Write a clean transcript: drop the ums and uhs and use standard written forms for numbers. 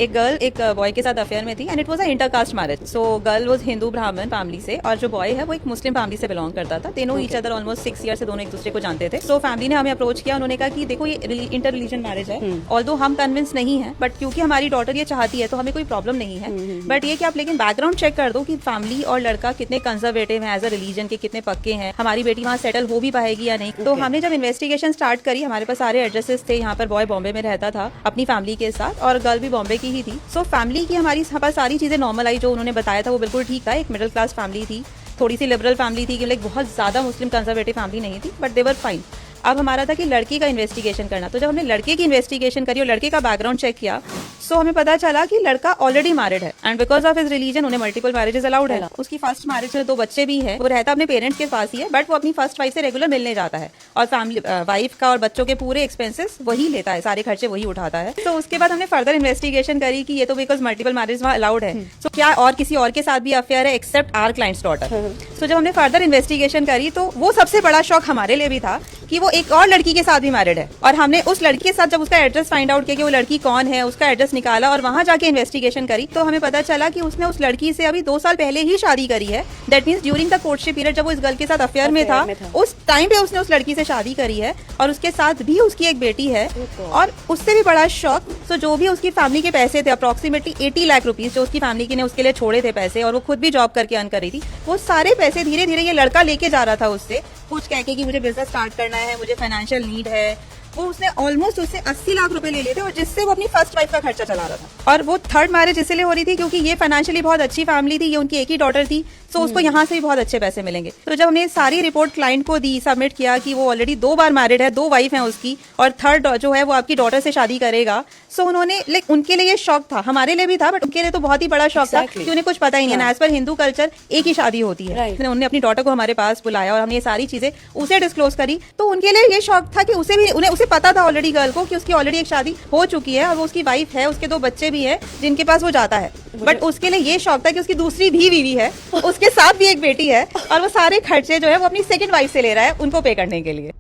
एक गर्ल एक बॉय के साथ अफेयर में थी and it was a intercaste marriage. So girl was Hindu ब्राह्मण फैमिली से और जो बॉय है वो एक मुस्लिम फैमिली से बिलोंग करता था। तीनों ईच अदर ऑलमोस्ट 6 ईयर से दोनों एक दूसरे को जानते थे। सो फैमिली ने हमें अप्रोच किया, उन्होंने कहा कि देखो ये इंटर रिलीजन मैरिज है, ऑल्दो हम कन्विंस नहीं है बट क्योंकि हमारी डॉटर ये चाहती है तो हमें कोई प्रॉब्लम नहीं है, बट ये कि आप लेकिन बैकग्राउंड चेक कर दो कि फैमिली और लड़का कितने कंजर्वेटिव है एज अ रिलीजन के, कितने पक्के हैं, हमारी बेटी वहाँ सेटल हो भी पाएगी या नहीं। तो हमने जब इन्वेस्टिगेशन स्टार्ट करी, हमारे पास सारे एड्रेसेस थे। यहाँ पर बॉय बॉम्बे में रहता था अपनी फैमिली के साथ और गर्ल भी बॉम्बे की ही थी। सो फैमिली की हमारी पास सारी चीजें नॉर्मल आई, जो उन्होंने बताया था वो बिल्कुल ठीक था। एक मिडिल क्लास फैमिली थी, थोड़ी सी लिबरल फैमिली थी, लाइक बहुत ज्यादा मुस्लिम कंजर्वेटिव फैमिली नहीं थी, बट दे वर फाइन। अब हमारा था कि लड़की का इन्वेस्टिगेशन करना। तो जब हमने लड़के की इन्वेस्टिगेशन करी और लड़के का बैकग्राउंड चेक किया, सो हमें पता चला कि लड़का ऑलरेडी मैरिड है and because of his religion उन्हें मल्टीपल मैरिजेस अलाउड है। उसकी फर्स्ट मैरिज में 2 बच्चे भी हैं, वो रहता अपने पेरेंट्स के पास ही है, बट वो अपनी फर्स्ट वाइफ से रेगुलर मिलने जाता है और फैमिली वाइफ का और बच्चों के पूरे एक्सपेंसेस वही लेता है, सारे खर्चे वही उठाता है। तो उसके बाद हमने फर्दर इन्वेस्टिगेशन करी कि ये तो बिकॉज मल्टीपल मैरिज वहाँ अलाउड है, सो क्या और किसी और के साथ भी अफेयर है एक्सेप्ट आवर क्लाइंट्स डॉटर। सो जब हमने फर्दर इन्वेस्टिगेशन करी तो वो सबसे बड़ा शॉक हमारे लिए भी था कि वो एक और लड़की के साथ भी मैरिड है। और हमने उस लड़की के साथ जब उसका एड्रेस फाइंड आउट किया कि वो लड़की कौन है, उसका एड्रेस निकाला और वहां जाके इन्वेस्टिगेशन करी, तो हमें पता चला कि उसने उस लड़की से अभी 2 साल पहले ही शादी करी है। That means during the courtship period जब वो इस गर्ल के साथ अफेयर में था, उस टाइम पे उसने उस लड़की से शादी करी है और उसके साथ भी उसकी एक बेटी है। और उससे भी बड़ा शॉक, तो जो भी उसकी फैमिली के पैसे थे अप्रोक्सीमेटली 80 लाख रुपीज जो उसकी फैमिली ने उसके लिए छोड़े थे पैसे, और वो खुद भी जॉब करके अर्न कर रही थी, वो सारे पैसे धीरे धीरे ये लड़का लेके जा रहा था उससे, कुछ कह के कि मुझे बिजनेस स्टार्ट करना है, मुझे फाइनेंशियल नीड है। वो उसने ऑलमोस्ट उससे 80 लाख रुपए ले लिए थे और जिससे वो अपनी फर्स्ट वाइफ का खर्चा चला रहा था। और वो थर्ड मैरिज इसलिए हो रही थी क्योंकि ये फाइनेंशियली बहुत अच्छी फैमिली थी, ये उनकी एक ही डॉटर थी, सो उसको यहाँ से भी बहुत अच्छे पैसे मिलेंगे। तो जब हमने सारी रिपोर्ट क्लाइंट को दी, सबमिट किया कि वो ऑलरेडी 2 बार मैरिड है, 2 वाइफ है उसकी, और थर्ड जो है वो आपकी डॉटर से शादी करेगा, सो उन्होंने लाइक उनके लिए ये शॉक था, हमारे लिए भी था, बट उनके लिए तो बहुत ही बड़ा शॉक था कि उन्हें कुछ पता ही नहीं है। एज पर हिंदू कल्चर एक ही शादी होती है। उन्होंने अपनी डॉटर को हमारे पास बुलाया और हमने ये सारी चीजें उसे डिस्क्लोज करी, तो उनके लिए ये शॉक था कि उसे पता था ऑलरेडी गर्ल को कि उसकी ऑलरेडी एक शादी हो चुकी है और वो उसकी वाइफ है, उसके 2 बच्चे भी हैं जिनके पास वो जाता है, बट उसके लिए ये शौक था कि उसकी दूसरी भी बीवी है, उसके साथ भी एक बेटी है और वो सारे खर्चे जो है वो अपनी सेकंड वाइफ से ले रहा है उनको पे करने के लिए।